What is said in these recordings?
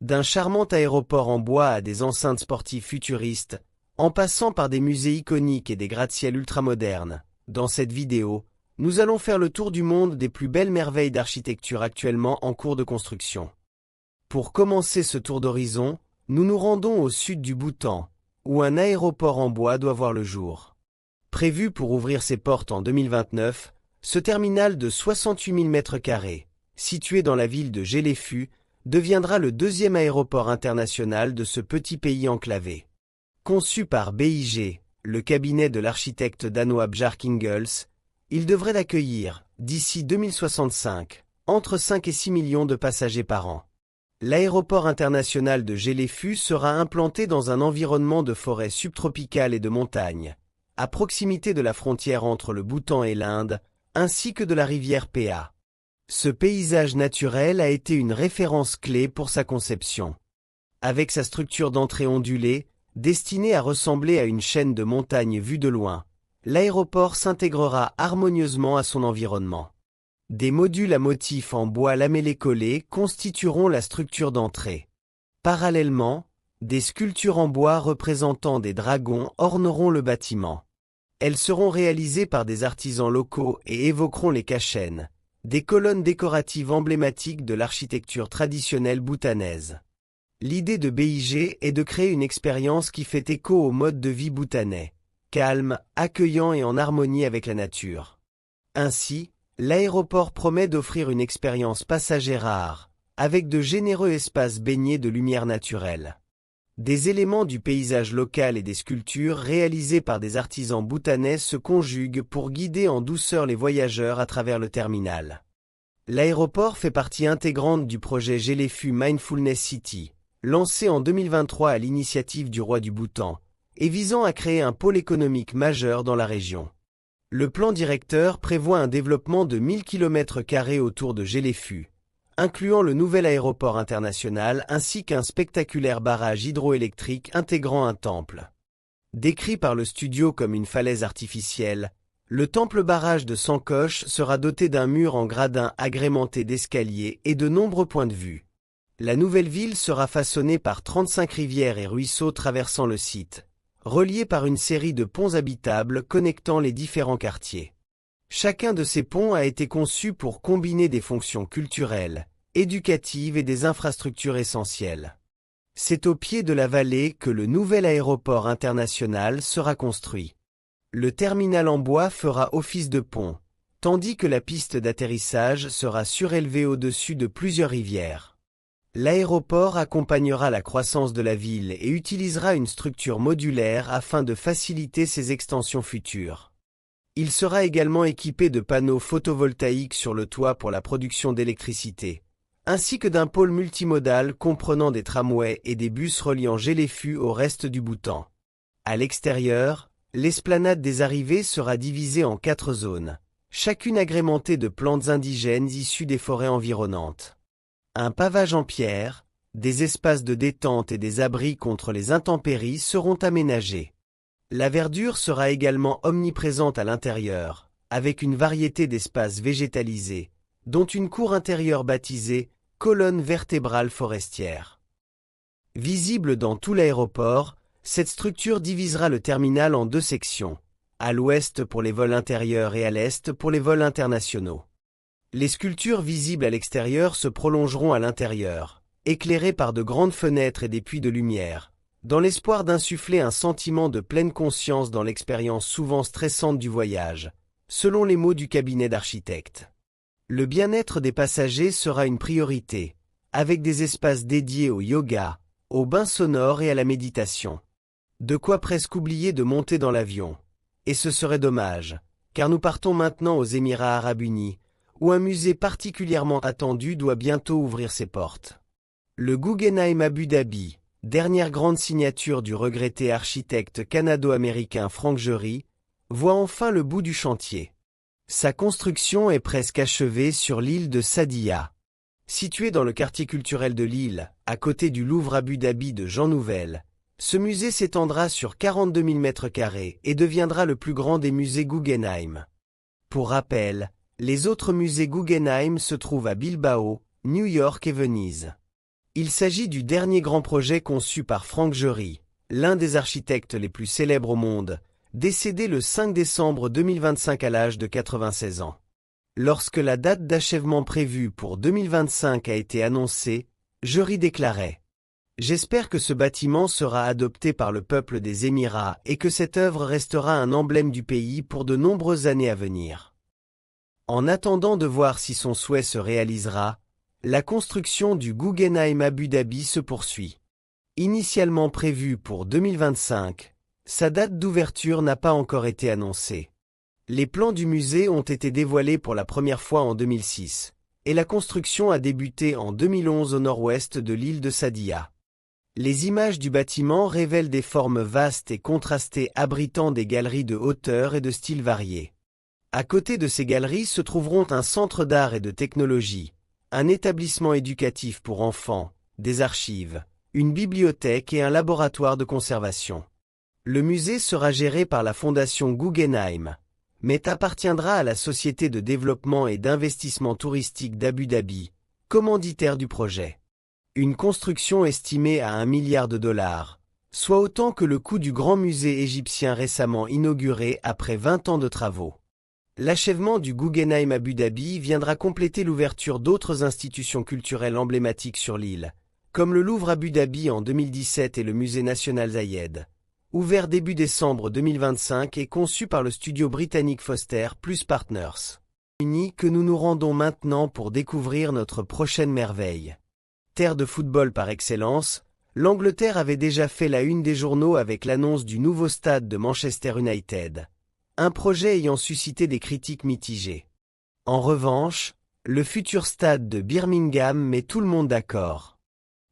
D'un charmant aéroport en bois à des enceintes sportives futuristes, en passant par des musées iconiques et des gratte-ciel ultramodernes, dans cette vidéo, nous allons faire le tour du monde des plus belles merveilles d'architecture actuellement en cours de construction. Pour commencer ce tour d'horizon, nous nous rendons au sud du Bhoutan, où un aéroport en bois doit voir le jour. Prévu pour ouvrir ses portes en 2029, ce terminal de 68 000 m², situé dans la ville de Géléfu, deviendra le deuxième aéroport international de ce petit pays enclavé. Conçu par BIG, le cabinet de l'architecte danois Bjarke Ingels, il devrait accueillir, d'ici 2065, entre 5 et 6 millions de passagers par an. L'aéroport international de Géléfu sera implanté dans un environnement de forêts subtropicales et de montagnes, à proximité de la frontière entre le Bhoutan et l'Inde, ainsi que de la rivière Phya. Ce paysage naturel a été une référence clé pour sa conception. Avec sa structure d'entrée ondulée, destinée à ressembler à une chaîne de montagnes vue de loin, l'aéroport s'intégrera harmonieusement à son environnement. Des modules à motifs en bois lamellé-collé constitueront la structure d'entrée. Parallèlement, des sculptures en bois représentant des dragons orneront le bâtiment. Elles seront réalisées par des artisans locaux et évoqueront les kachens, des colonnes décoratives emblématiques de l'architecture traditionnelle bhoutanaise. L'idée de BIG est de créer une expérience qui fait écho au mode de vie bhoutanais, calme, accueillant et en harmonie avec la nature. Ainsi, l'aéroport promet d'offrir une expérience passager rare, avec de généreux espaces baignés de lumière naturelle. Des éléments du paysage local et des sculptures réalisées par des artisans bhoutanais se conjuguent pour guider en douceur les voyageurs à travers le terminal. L'aéroport fait partie intégrante du projet Géléfu Mindfulness City, lancé en 2023 à l'initiative du roi du Bhoutan, et visant à créer un pôle économique majeur dans la région. Le plan directeur prévoit un développement de 1000 km² autour de Géléfu, incluant le nouvel aéroport international ainsi qu'un spectaculaire barrage hydroélectrique intégrant un temple. Décrit par le studio comme une falaise artificielle, le temple barrage de Sankosh sera doté d'un mur en gradin agrémenté d'escaliers et de nombreux points de vue. La nouvelle ville sera façonnée par 35 rivières et ruisseaux traversant le site, reliés par une série de ponts habitables connectant les différents quartiers. Chacun de ces ponts a été conçu pour combiner des fonctions culturelles, éducatives et des infrastructures essentielles. C'est au pied de la vallée que le nouvel aéroport international sera construit. Le terminal en bois fera office de pont, tandis que la piste d'atterrissage sera surélevée au-dessus de plusieurs rivières. L'aéroport accompagnera la croissance de la ville et utilisera une structure modulaire afin de faciliter ses extensions futures. Il sera également équipé de panneaux photovoltaïques sur le toit pour la production d'électricité, ainsi que d'un pôle multimodal comprenant des tramways et des bus reliant Géléfu au reste du Bhoutan. À l'extérieur, l'esplanade des arrivées sera divisée en 4 zones, chacune agrémentée de plantes indigènes issues des forêts environnantes. Un pavage en pierre, des espaces de détente et des abris contre les intempéries seront aménagés. La verdure sera également omniprésente à l'intérieur, avec une variété d'espaces végétalisés, dont une cour intérieure baptisée « colonne vertébrale forestière ». Visible dans tout l'aéroport, cette structure divisera le terminal en 2 sections, à l'ouest pour les vols intérieurs et à l'est pour les vols internationaux. Les sculptures visibles à l'extérieur se prolongeront à l'intérieur, éclairées par de grandes fenêtres et des puits de lumière, dans l'espoir d'insuffler un sentiment de pleine conscience dans l'expérience souvent stressante du voyage, selon les mots du cabinet d'architectes. Le bien-être des passagers sera une priorité, avec des espaces dédiés au yoga, aux bains sonores et à la méditation. De quoi presque oublier de monter dans l'avion. Et ce serait dommage, car nous partons maintenant aux Émirats arabes unis, où un musée particulièrement attendu doit bientôt ouvrir ses portes. Le Guggenheim Abu Dhabi, dernière grande signature du regretté architecte canado-américain Frank Gehry, voit enfin le bout du chantier. Sa construction est presque achevée sur l'île de Saadiyya. Situé dans le quartier culturel de l'île, à côté du Louvre Abu Dhabi de Jean Nouvel, ce musée s'étendra sur 42 000 m² et deviendra le plus grand des musées Guggenheim. Pour rappel, les autres musées Guggenheim se trouvent à Bilbao, New York et Venise. Il s'agit du dernier grand projet conçu par Frank Gehry, l'un des architectes les plus célèbres au monde, décédé le 5 décembre 2025 à l'âge de 96 ans. Lorsque la date d'achèvement prévue pour 2025 a été annoncée, Gehry déclarait « J'espère que ce bâtiment sera adopté par le peuple des Émirats et que cette œuvre restera un emblème du pays pour de nombreuses années à venir. » En attendant de voir si son souhait se réalisera, la construction du Guggenheim Abu Dhabi se poursuit. Initialement prévue pour 2025, sa date d'ouverture n'a pas encore été annoncée. Les plans du musée ont été dévoilés pour la première fois en 2006, et la construction a débuté en 2011 au nord-ouest de l'île de Sadia. Les images du bâtiment révèlent des formes vastes et contrastées abritant des galeries de hauteur et de styles variés. À côté de ces galeries se trouveront un centre d'art et de technologie, un établissement éducatif pour enfants, des archives, une bibliothèque et un laboratoire de conservation. Le musée sera géré par la fondation Guggenheim, mais appartiendra à la Société de développement et d'investissement touristique d'Abu Dhabi, commanditaire du projet. Une construction estimée à $1 milliard, soit autant que le coût du grand musée égyptien récemment inauguré après 20 ans de travaux. L'achèvement du Guggenheim Abu Dhabi viendra compléter l'ouverture d'autres institutions culturelles emblématiques sur l'île, comme le Louvre Abu Dhabi en 2017 et le Musée national Zayed, ouvert début décembre 2025 et conçu par le studio britannique Foster Plus Partners. Que nous nous rendons maintenant pour découvrir notre prochaine merveille. Terre de football par excellence, l'Angleterre avait déjà fait la une des journaux avec l'annonce du nouveau stade de Manchester United. Un projet ayant suscité des critiques mitigées. En revanche, le futur stade de Birmingham met tout le monde d'accord.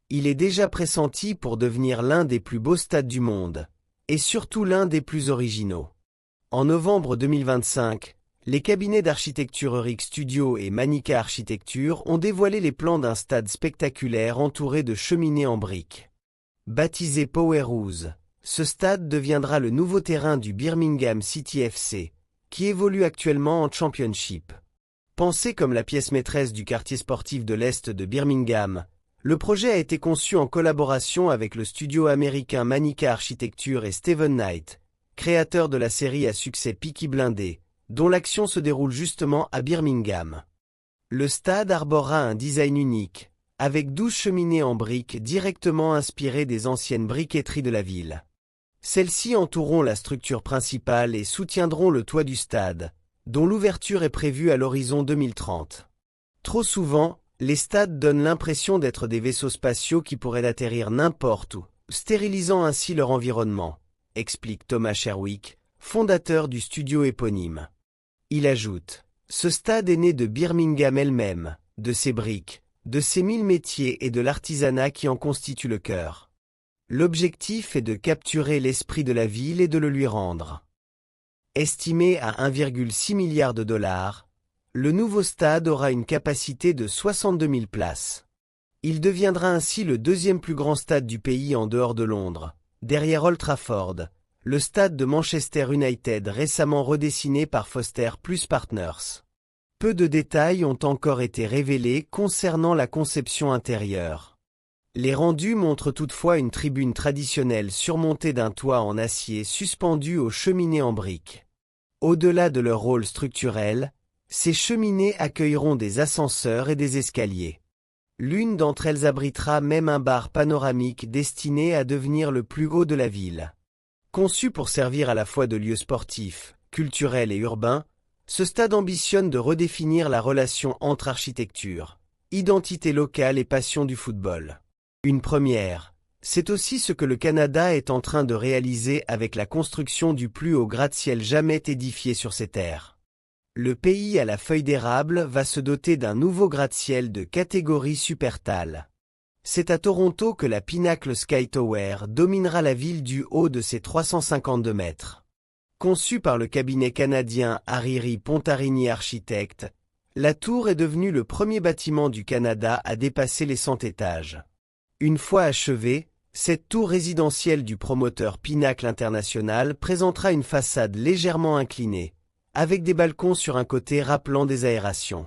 Il est déjà pressenti pour devenir l'un des plus beaux stades du monde, et surtout l'un des plus originaux. En novembre 2025, les cabinets d'architecture Rick Studio et Manica Architecture ont dévoilé les plans d'un stade spectaculaire entouré de cheminées en briques. Baptisé Powerhouse, ce stade deviendra le nouveau terrain du Birmingham City FC, qui évolue actuellement en Championship. Pensé comme la pièce maîtresse du quartier sportif de l'Est de Birmingham, le projet a été conçu en collaboration avec le studio américain Manica Architecture et Steven Knight, créateur de la série à succès Peaky Blinders, dont l'action se déroule justement à Birmingham. Le stade arborera un design unique, avec 12 cheminées en briques directement inspirées des anciennes briqueteries de la ville. Celles-ci entoureront la structure principale et soutiendront le toit du stade, dont l'ouverture est prévue à l'horizon 2030. Trop souvent, les stades donnent l'impression d'être des vaisseaux spatiaux qui pourraient atterrir n'importe où, stérilisant ainsi leur environnement, explique Thomas Sherwick, fondateur du studio éponyme. Il ajoute « Ce stade est né de Birmingham elle-même, de ses briques, de ses 1000 métiers et de l'artisanat qui en constituent le cœur. L'objectif est de capturer l'esprit de la ville et de le lui rendre. » Estimé à 1,6 milliard de dollars, le nouveau stade aura une capacité de 62 000 places. Il deviendra ainsi le deuxième plus grand stade du pays en dehors de Londres, derrière Old Trafford, le stade de Manchester United récemment redessiné par Foster Plus Partners. Peu de détails ont encore été révélés concernant la conception intérieure. Les rendus montrent toutefois une tribune traditionnelle surmontée d'un toit en acier suspendu aux cheminées en briques. Au-delà de leur rôle structurel, ces cheminées accueilleront des ascenseurs et des escaliers. L'une d'entre elles abritera même un bar panoramique destiné à devenir le plus haut de la ville. Conçu pour servir à la fois de lieu sportif, culturel et urbain, ce stade ambitionne de redéfinir la relation entre architecture, identité locale et passion du football. Une première, c'est aussi ce que le Canada est en train de réaliser avec la construction du plus haut gratte-ciel jamais édifié sur ces terres. Le pays à la feuille d'érable va se doter d'un nouveau gratte-ciel de catégorie Supertal. C'est à Toronto que la Pinnacle Sky Tower dominera la ville du haut de ses 352 mètres. Conçue par le cabinet canadien Hariri Pontarini Architectes, la tour est devenue le premier bâtiment du Canada à dépasser les 100 étages. Une fois achevée, cette tour résidentielle du promoteur Pinnacle International présentera une façade légèrement inclinée, avec des balcons sur un côté rappelant des aérations.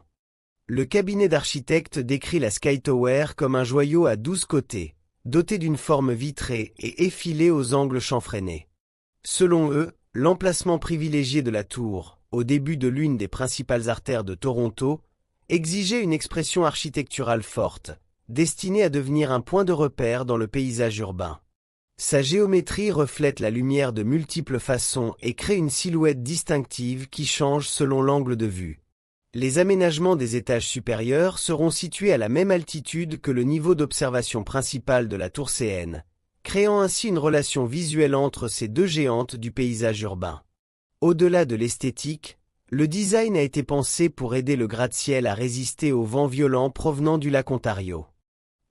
Le cabinet d'architectes décrit la Sky Tower comme un joyau à 12 côtés, doté d'une forme vitrée et effilée aux angles chanfreinés. Selon eux, l'emplacement privilégié de la tour, au début de l'une des principales artères de Toronto, exigeait une expression architecturale forte, destinée à devenir un point de repère dans le paysage urbain. Sa géométrie reflète la lumière de multiples façons et crée une silhouette distinctive qui change selon l'angle de vue. Les aménagements des étages supérieurs seront situés à la même altitude que le niveau d'observation principal de la tour CN, créant ainsi une relation visuelle entre ces deux géantes du paysage urbain. Au-delà de l'esthétique, le design a été pensé pour aider le gratte-ciel à résister aux vents violents provenant du lac Ontario.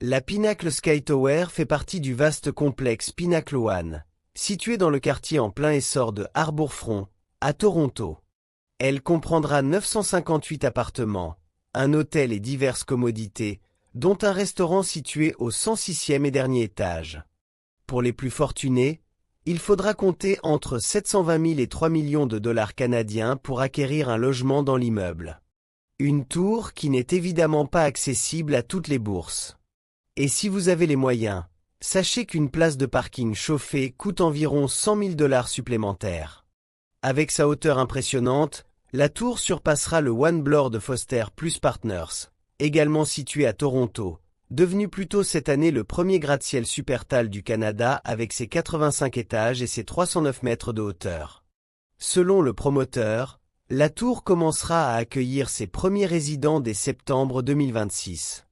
La Pinnacle Sky Tower fait partie du vaste complexe Pinnacle One, situé dans le quartier en plein essor de Harbourfront, à Toronto. Elle comprendra 958 appartements, un hôtel et diverses commodités, dont un restaurant situé au 106e et dernier étage. Pour les plus fortunés, il faudra compter entre 720 000 et 3 millions de dollars canadiens pour acquérir un logement dans l'immeuble. Une tour qui n'est évidemment pas accessible à toutes les bourses. Et si vous avez les moyens, sachez qu'une place de parking chauffée coûte environ 100 000 dollars supplémentaires. Avec sa hauteur impressionnante, la tour surpassera le One Bloor de Foster Plus Partners, également situé à Toronto, devenu plus tôt cette année le premier gratte-ciel supertal du Canada avec ses 85 étages et ses 309 mètres de hauteur. Selon le promoteur, la tour commencera à accueillir ses premiers résidents dès septembre 2026.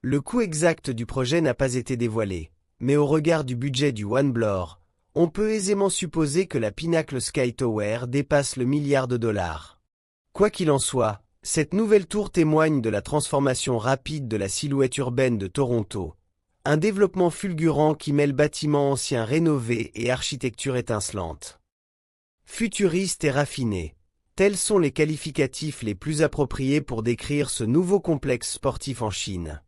Le coût exact du projet n'a pas été dévoilé, mais au regard du budget du One Bloor, on peut aisément supposer que la Pinnacle Sky Tower dépasse le milliard de dollars. Quoi qu'il en soit, cette nouvelle tour témoigne de la transformation rapide de la silhouette urbaine de Toronto, un développement fulgurant qui mêle bâtiments anciens rénovés et architecture étincelante. Futuriste et raffiné, tels sont les qualificatifs les plus appropriés pour décrire ce nouveau complexe sportif en Chine.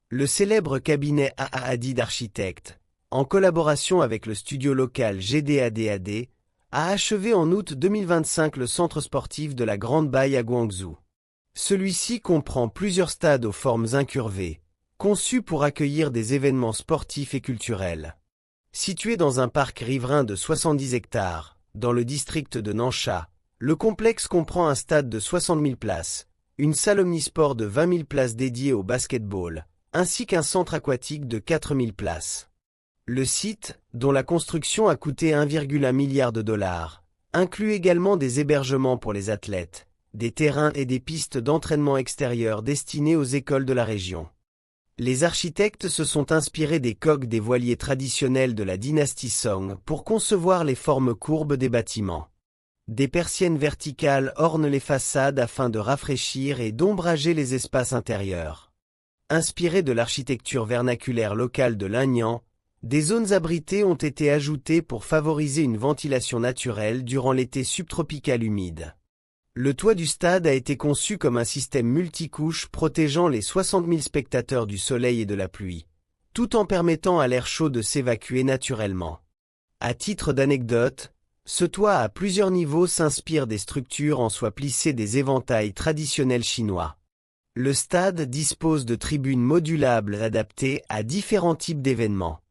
Le célèbre cabinet AAAD d'architectes, en collaboration avec le studio local GDADAD, a achevé en août 2025 le centre sportif de la Grande Baille à Guangzhou. Celui-ci comprend plusieurs stades aux formes incurvées, conçus pour accueillir des événements sportifs et culturels. Situé dans un parc riverain de 70 hectares, dans le district de Nansha, le complexe comprend un stade de 60 000 places, une salle omnisport de 20 000 places dédiée au basketball, ainsi qu'un centre aquatique de 4 000 places. Le site, dont la construction a coûté 1,1 milliard de dollars, inclut également des hébergements pour les athlètes, des terrains et des pistes d'entraînement extérieures destinées aux écoles de la région. Les architectes se sont inspirés des coques des voiliers traditionnels de la dynastie Song pour concevoir les formes courbes des bâtiments. Des persiennes verticales ornent les façades afin de rafraîchir et d'ombrager les espaces intérieurs. Inspirés de l'architecture vernaculaire locale de l'Aignan, des zones abritées ont été ajoutées pour favoriser une ventilation naturelle durant l'été subtropical humide. Le toit du stade a été conçu comme un système multicouche protégeant les 60 000 spectateurs du soleil et de la pluie, tout en permettant à l'air chaud de s'évacuer naturellement. À titre d'anecdote, ce toit à plusieurs niveaux s'inspire des structures en soie plissée des éventails traditionnels chinois. Le stade dispose de tribunes modulables adaptées à différents types d'événements.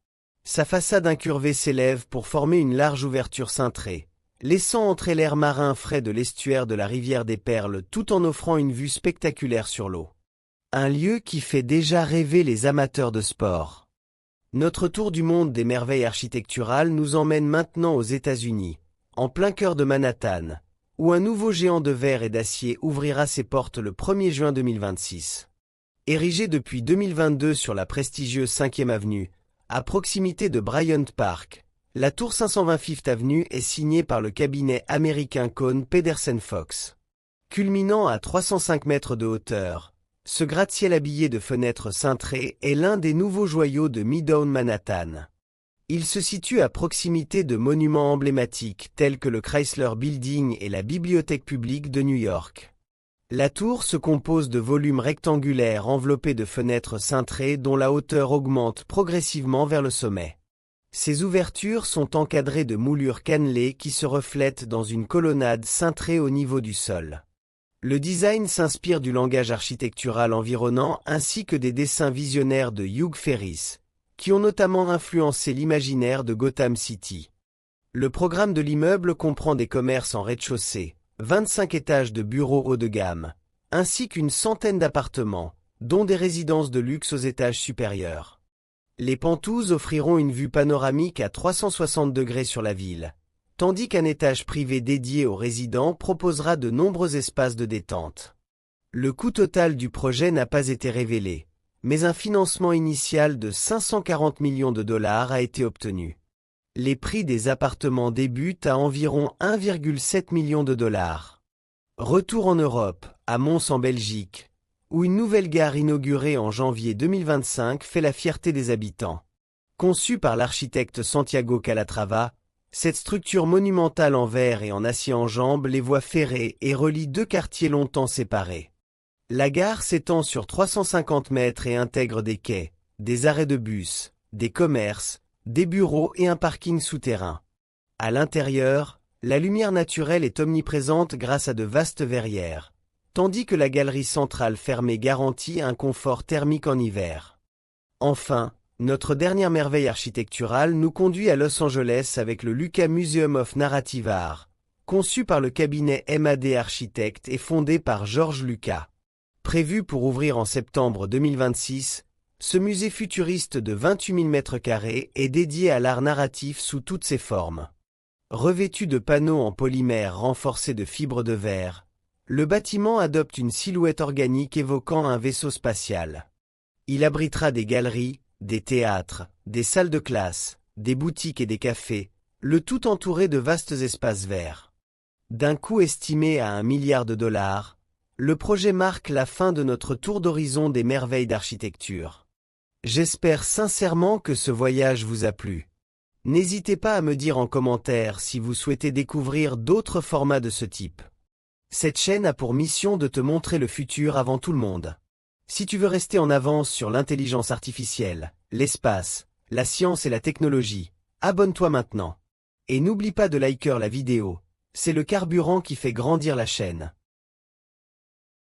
Sa façade incurvée s'élève pour former une large ouverture cintrée, laissant entrer l'air marin frais de l'estuaire de la rivière des Perles tout en offrant une vue spectaculaire sur l'eau. Un lieu qui fait déjà rêver les amateurs de sport. Notre tour du monde des merveilles architecturales nous emmène maintenant aux États-Unis, en plein cœur de Manhattan, où un nouveau géant de verre et d'acier ouvrira ses portes le 1er juin 2026. Érigé depuis 2022 sur la prestigieuse 5e avenue, à proximité de Bryant Park, la tour 520 Fifth Avenue est signée par le cabinet américain Kohn Pedersen Fox. Culminant à 305 mètres de hauteur, ce gratte-ciel habillé de fenêtres cintrées est l'un des nouveaux joyaux de Midtown Manhattan. Il se situe à proximité de monuments emblématiques tels que le Chrysler Building et la Bibliothèque publique de New York. La tour se compose de volumes rectangulaires enveloppés de fenêtres cintrées dont la hauteur augmente progressivement vers le sommet. Ces ouvertures sont encadrées de moulures cannelées qui se reflètent dans une colonnade cintrée au niveau du sol. Le design s'inspire du langage architectural environnant ainsi que des dessins visionnaires de Hugh Ferris, qui ont notamment influencé l'imaginaire de Gotham City. Le programme de l'immeuble comprend des commerces en rez-de-chaussée, 25 étages de bureaux haut de gamme, ainsi qu'une centaine d'appartements, dont des résidences de luxe aux étages supérieurs. Les penthouses offriront une vue panoramique à 360 degrés sur la ville, tandis qu'un étage privé dédié aux résidents proposera de nombreux espaces de détente. Le coût total du projet n'a pas été révélé, mais un financement initial de 540 millions de dollars a été obtenu. Les prix des appartements débutent à environ 1,7 million de dollars. Retour en Europe, à Mons en Belgique, où une nouvelle gare inaugurée en janvier 2025 fait la fierté des habitants. Conçue par l'architecte Santiago Calatrava, cette structure monumentale en verre et en acier enjambe les voies ferrées et relie deux quartiers longtemps séparés. La gare s'étend sur 350 mètres et intègre des quais, des arrêts de bus, des commerces, des bureaux et un parking souterrain. À l'intérieur, la lumière naturelle est omniprésente grâce à de vastes verrières, tandis que la galerie centrale fermée garantit un confort thermique en hiver. Enfin, notre dernière merveille architecturale nous conduit à Los Angeles avec le Lucas Museum of Narrative Art, conçu par le cabinet MAD Architectes et fondé par George Lucas. Prévu pour ouvrir en septembre 2026, ce musée futuriste de 28 000 m² est dédié à l'art narratif sous toutes ses formes. Revêtu de panneaux en polymère renforcés de fibres de verre, le bâtiment adopte une silhouette organique évoquant un vaisseau spatial. Il abritera des galeries, des théâtres, des salles de classe, des boutiques et des cafés, le tout entouré de vastes espaces verts. D'un coût estimé à 1 milliard de dollars, le projet marque la fin de notre tour d'horizon des merveilles d'architecture. J'espère sincèrement que ce voyage vous a plu. N'hésitez pas à me dire en commentaire si vous souhaitez découvrir d'autres formats de ce type. Cette chaîne a pour mission de te montrer le futur avant tout le monde. Si tu veux rester en avance sur l'intelligence artificielle, l'espace, la science et la technologie, abonne-toi maintenant. Et n'oublie pas de liker la vidéo, c'est le carburant qui fait grandir la chaîne.